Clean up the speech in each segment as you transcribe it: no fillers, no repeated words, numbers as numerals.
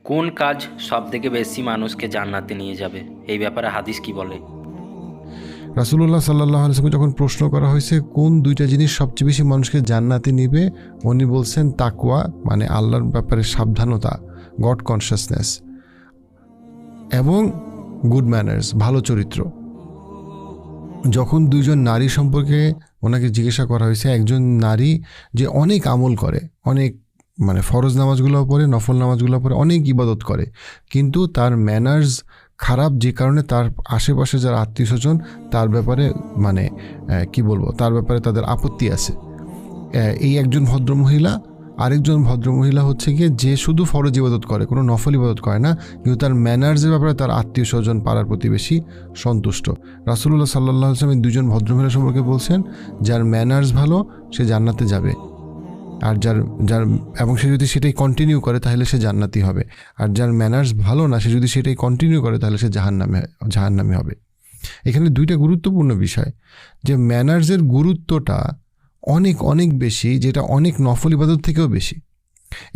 কোন কাজ সবথেকে বেশি মানুষকে জান্নাতে নিয়ে যাবে, এই ব্যাপারে হাদিস কি বলে? রাসূলুল্লাহ সাল্লাল্লাহু আলাইহি ওয়াসাল্লাম যখন প্রশ্ন করা হয়েছে কোন দুইটা জিনিস সবচেয়ে বেশি মানুষকে জান্নাতে নিবে, উনি বলছেন তাকওয়া মানে আল্লাহর ব্যাপারে সাবধানতা, গড কনসিয়াসনেস, এবং গুড ম্যানার্স, ভালো চরিত্র। যখন দুইজন নারী সম্পর্কে ওনাকে জিজ্ঞাসা করা হয়েছে, একজন নারী যে অনেক আমল করে, অনেক মানে ফরজ নামাজগুলো পড়ে, নফল নামাজগুলো পড়ে, অনেক ইবাদত করে, কিন্তু তার ম্যানার্স খারাপ, যে কারণে তার আশেপাশে যারা আত্মীয় স্বজন তার ব্যাপারে মানে কি বলবো, তার ব্যাপারে তাদের আপত্তি আছে। এই একজন ভদ্রমহিলা। আরেকজন ভদ্রমহিলা হচ্ছে গিয়ে যে শুধু ফরজ ইবাদত করে, কোনো নফল ইবাদত করে না, কিন্তু তার ম্যানার্সের ব্যাপারে তার আত্মীয় স্বজন পাড়ার প্রতিবেশী সন্তুষ্ট। রাসূলুল্লাহ সাল্লাল্লাহু আলাইহি ওয়াসাল্লাম দুজন ভদ্রমহিলা সম্পর্কে বলছেন, যার ম্যানার্স ভালো সে জান্নাতে যাবে, আর যার যার এবং সে যদি সেটাই কন্টিনিউ করে তাহলে সে জান্নাতি হবে, আর যার ম্যানার্স ভালো না সে যদি সেটাই কন্টিনিউ করে তাহলে সে জাহান্নামে হবে। এখানে দুইটা গুরুত্বপূর্ণ বিষয়, যে ম্যানার্সের গুরুত্বটা অনেক অনেক বেশি, যেটা অনেক নফল ইবাদত থেকেও বেশি।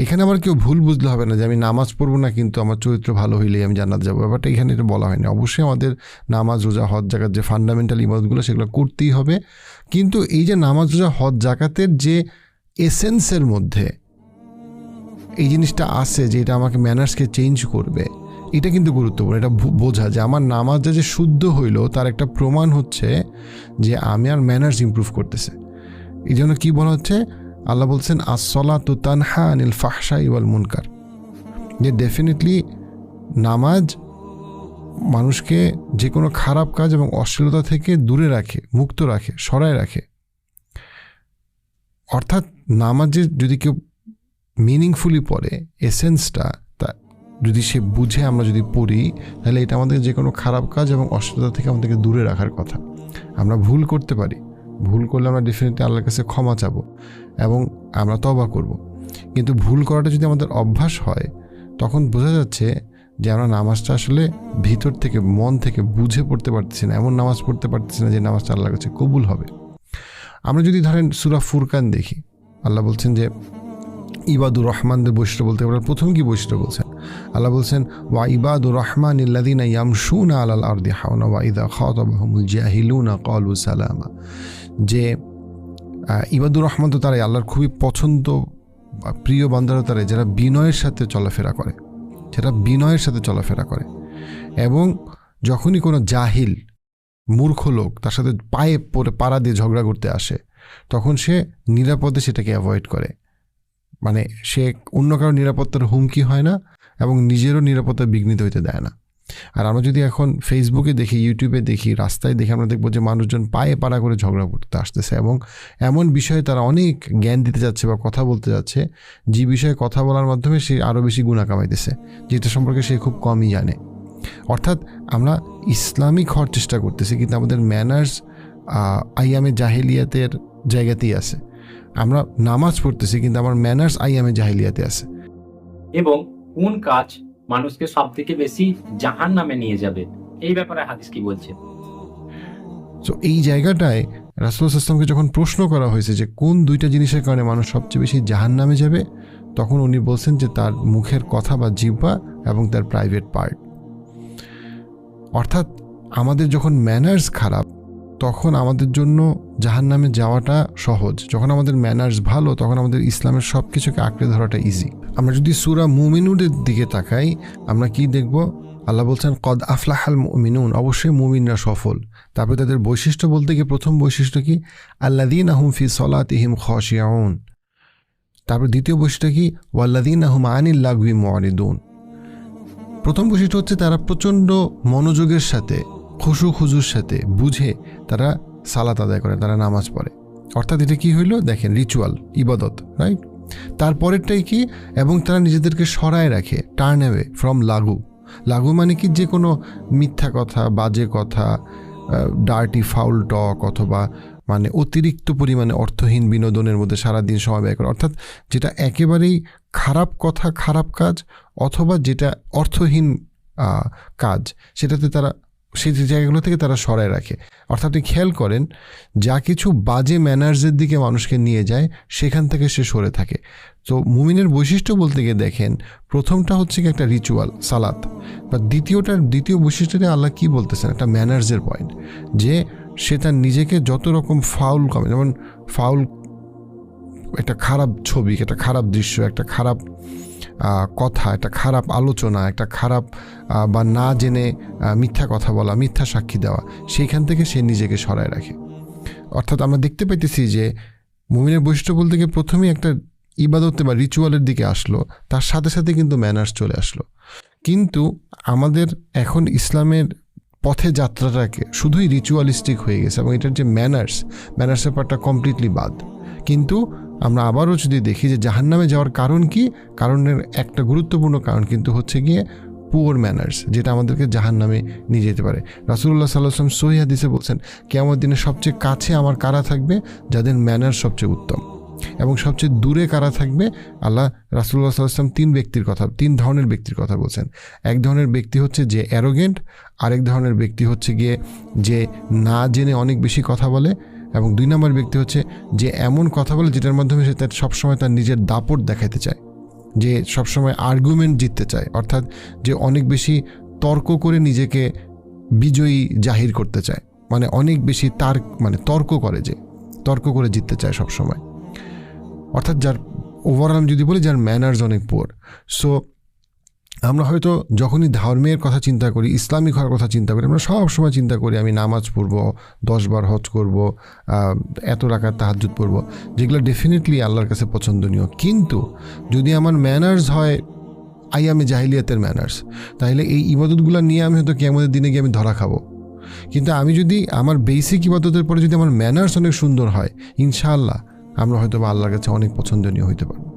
এখানে আবার কেউ ভুল বুঝলে হবে না যে আমি নামাজ পড়বো না কিন্তু আমার চরিত্র ভালো হইলেই আমি জান্নাত যাবো, ব্যাপারটা এখানে এটা বলা হয়নি। অবশ্যই আমাদের নামাজ রোজা হজ জাকাত যে ফান্ডামেন্টাল ইবাদতগুলো সেগুলো করতেই হবে, কিন্তু এই যে নামাজ রোজা হজ জাকাতের যে এসেন্সের মধ্যে এই জিনিসটা আছে যে এটা আমাকে ম্যানার্সকে চেঞ্জ করবে, এটা কিন্তু গুরুত্বপূর্ণ। এটা বোঝা যে আমার নামাজটা যে শুদ্ধ হইলো তার একটা প্রমাণ হচ্ছে যে আমি আর ম্যানার্স ইমপ্রুভ করতেছে। এই জন্য কী বলা হচ্ছে, আল্লাহ বলছেন আসসালাতু তানহা আনিল ফাহশাই ওয়াল মুনকার, যে ডেফিনেটলি নামাজ মানুষকে যে কোনো খারাপ কাজ এবং অশ্লীলতা থেকে দূরে রাখে, মুক্ত রাখে, সরায় রাখে। অর্থাৎ নামাজে যদি কেউ মিনিংফুলি পড়ে, এসেন্সটা তা যদি সে বুঝে আমরা যদি পড়ি, তাহলে এটা আমাদের যে কোনো খারাপ কাজ এবং অশ্লীলতা থেকে আমাদেরকে দূরে রাখার কথা। আমরা ভুল করতে পারি, ভুল করলে আমরা ডেফিনেটলি আল্লাহর কাছে ক্ষমা চাবো এবং আমরা তওবা করব, কিন্তু ভুল করাটা যদি আমাদের অভ্যাস হয় তখন বোঝা যাচ্ছে যে আমরা নামাজটা আসলে ভিতর থেকে মন থেকে বুঝে পড়তে পারতেছি না, এমন নামাজ পড়তে পারতেছি না যে নামাজটা আল্লাহর কাছে কবুল হবে। আমরা যদি ধরেন সূরা ফুরকান দেখি, আল্লাহ বলছেন যে ইবাদুর রহমানদের বৈশিষ্ট্য বলতে পারেন। প্রথম কি বৈশিষ্ট্য বলছেন? আল্লাহ বলছেন ওয়া ইবাদুর রহমান আল্লাযীনা ইয়ামশুনা আলাল আরদি হাওনা ওয়া ইযা খাতাবাহুমুল জাহিলুনা ক্বালু সালামা, যে ইবাদুর রহমান তো তারাই আল্লাহর খুবই পছন্দ প্রিয় বান্দারা, তারাই যারা বিনয়ের সাথে চলাফেরা করে, যারা বিনয়ের সাথে চলাফেরা করে, এবং যখনই কোনো জাহিল মূর্খ লোক তার সাথে পায়ে পড়ে পাড়া দিয়ে ঝগড়া করতে আসে তখন সে নিরাপদে সেটাকে অ্যাভয়েড করে, মানে সে অন্য কারো নিরাপত্তার হুমকি হয় না এবং নিজেরও নিরাপত্তা বিঘ্নিত হইতে দেয় না। আর আমরা যদি এখন ফেসবুকে দেখি, ইউটিউবে দেখি, রাস্তায় দেখি, আমরা দেখবো যে মানুষজন পায়ে পাড়া করে ঝগড়া করতে আসতেছে এবং এমন বিষয়ে তারা অনেক জ্ঞান দিতে যাচ্ছে বা কথা বলতে যাচ্ছে যে বিষয়ে কথা বলার মাধ্যমে সে আরও বেশি গুনাহ কামাইতেছে, যেটা সম্পর্কে সে খুব কমই জানে। অর্থাৎ আমরা ইসলামিক হওয়ার চেষ্টা করতেছি কিন্তু আমাদের ম্যানার্স আইয়ামে জাহেলিয়াতের জায়গাতেই আছে। আমরা নামাজ পড়তেছি কিন্তু আমার ম্যানার্স আইয়ামে জাহেলিয়াতে আছে। এবং কোন কাজ মানুষকে সবথেকে বেশি জাহান্নামে নিয়ে যাবে, এই ব্যাপারে হাদিস কি বলছে? তো এই জায়গাটায় রাসূলুল্লাহ সাল্লাল্লাহু আলাইহি ওয়াসাল্লামকে যখন প্রশ্ন করা হয়েছে যে কোন দুইটা জিনিসের কারণে মানুষ সবচেয়ে বেশি জাহান্নামে যাবে, তখন উনি বলছেন যে তার মুখের কথা বা জিহ্বা এবং তার প্রাইভেট পার্ট। অর্থাৎ আমাদের যখন ম্যানার্স খারাপ তখন আমাদের জন্য জাহান্নামে যাওয়াটা সহজ, যখন আমাদের ম্যানার্স ভালো তখন আমাদের ইসলামের সব কিছুকে আঁকড়ে ধরাটা ইজি। আমরা যদি সূরা মুমিনুনের দিকে তাকাই আমরা কি দেখব? আল্লাহ বলছেন কদ আফলাহাল মুমিনুন, অবশ্যই মুমিনরা সফল। তারপরে তাদের বৈশিষ্ট্য বলতে গিয়ে প্রথম বৈশিষ্ট্য কি? আল্লাযীনা হুম ফি সলাতিহিম খাশিউন। তারপর দ্বিতীয় বৈশিষ্ট্য কি? ওয়াল্লাযীনা হুম আনিল লাগবি মুরিদুন। প্রথম বৈশিষ্ট্য হচ্ছে তারা প্রচণ্ড মনোযোগের সাথে, খুশু খুজুর সাথে বুঝে তারা সালাত আদায় করে, তারা নামাজ পড়ে। অর্থাৎ এটা কি হইল? দেখেন, রিচুয়াল, ইবাদত, রাইট? তারপরেরটাই কি? এবং তারা নিজেদেরকে সরায় রাখে, টার্ন অ্যাওয়ে ফ্রম লাগু। লাগু মানে কি? যে কোনো মিথ্যা কথা, বাজে কথা, ডার্টি ফাউল টক, অথবা মানে অতিরিক্ত পরিমাণে অর্থহীন বিনোদনের মধ্যে সারাদিন সময় ব্যয় করে। অর্থাৎ যেটা একেবারেই খারাপ কথা, খারাপ কাজ, অথবা যেটা অর্থহীন কাজ, সেটাতে তারা সেই জায়গাগুলো থেকে তারা সরায় রাখে। অর্থাৎ আপনি খেয়াল করেন, যা কিছু বাজে ম্যানার্সের দিকে মানুষকে নিয়ে যায় সেখান থেকে সে সরে থাকে। তো মুমিনের বৈশিষ্ট্য বলতে গিয়ে দেখেন, প্রথমটা হচ্ছে কি একটা রিচুয়াল সালাত, বা দ্বিতীয় বৈশিষ্ট্যটা আল্লাহ কি বলতেছেন, একটা ম্যানার্সের পয়েন্ট, যে সে তার নিজেকে যত রকম ফাউল কমে, যেমন ফাউল একটা খারাপ ছবি, একটা খারাপ দৃশ্য, একটা খারাপ কথা, একটা খারাপ আলোচনা, একটা খারাপ বা না জেনে মিথ্যা কথা বলা, মিথ্যা সাক্ষী দেওয়া, সেইখান থেকে সে নিজেকে সরায় রাখে। অর্থাৎ আমরা দেখতে পাইতেছি যে মুমিনের বৈশিষ্ট্য বলতে গিয়ে প্রথমেই একটা ইবাদতে বা রিচুয়ালের দিকে আসলো, তার সাথে সাথে কিন্তু ম্যানার্স চলে আসলো। কিন্তু আমাদের এখন ইসলামের পথে যাত্রাটাকে শুধুই রিচুয়ালিস্টিক হয়ে গেছে, এবং এটার যে ম্যানার্সের পার্টটা কমপ্লিটলি বাদ। কিন্তু আমরা আবারও যদি দেখি যে জাহান্নামে যাওয়ার কারণ কি, কারণের একটা গুরুত্বপূর্ণ কারণ কিন্তু হচ্ছে গিয়ে পুয়ার ম্যানার্স, যেটা আমাদেরকে জাহান্নামে নিয়ে যেতে পারে। রাসূলুল্লাহ সাল্লাল্লাহু আলাইহি ওয়াসাল্লাম সহিহ হাদিসে বলছেন, কিয়ামত দিনে সবচেয়ে কাছে আমার কারা থাকবে, যাদের ম্যানার্স সবচেয়ে উত্তম, এবং সবচেয়ে দূরে কারা থাকবে। আল্লাহ রাসূলুল্লাহ সাল্লাল্লাহু আলাইহি ওয়াসাল্লাম তিন ধরনের ব্যক্তির কথা বলছেন। এক ধরনের ব্যক্তি হচ্ছে যে অ্যারোগেন্ট, আরেক ধরনের ব্যক্তি হচ্ছে গিয়ে যে না জেনে অনেক বেশি কথা বলে, এবং 2 নম্বর ব্যক্তি হচ্ছে যে এমন কথা বলে যেটার মাধ্যমে সে তার সবসময় তার নিজের দাপট দেখাতে চায়, যে সবসময় আর্গুমেন্ট জিততে চায়, অর্থাৎ যে অনেক বেশি তর্ক করে নিজেকে বিজয়ী জাহির করতে চায়, মানে অনেক বেশি তর্ক করে জিততে চায় সবসময়। অর্থাৎ যার ওভারঅল যদি বলি, যার ম্যানার্স অনেক পুয়ার। সো আমরা হয়তো যখনই ধর্মের কথা চিন্তা করি, ইসলামিক হওয়ার কথা চিন্তা করি, আমরা সব সময় চিন্তা করি আমি নামাজ পড়ব, 10 বার হজ করব, এত রাকাত তাহাজ্জুদ পড়ব, যেগুলো ডেফিনেটলি আল্লাহর কাছে পছন্দনীয়। কিন্তু যদি আমার ম্যানার্স হয় আইয়ামে জাহিলিয়াতের ম্যানার্স, তাহলে এই ইবাদতগুলো নিয়ে আমি হয়তো কিয়ামতের দিনে গিয়ে আমি ধরা খাবো। কিন্তু আমি যদি আমার বেসিক ইবাদতের পরে যদি আমার ম্যানার্স অনেক সুন্দর হয়, ইনশাআল্লাহ আমরা হয়তো বা আল্লাহর কাছে অনেক পছন্দনীয় হইতে পারবো।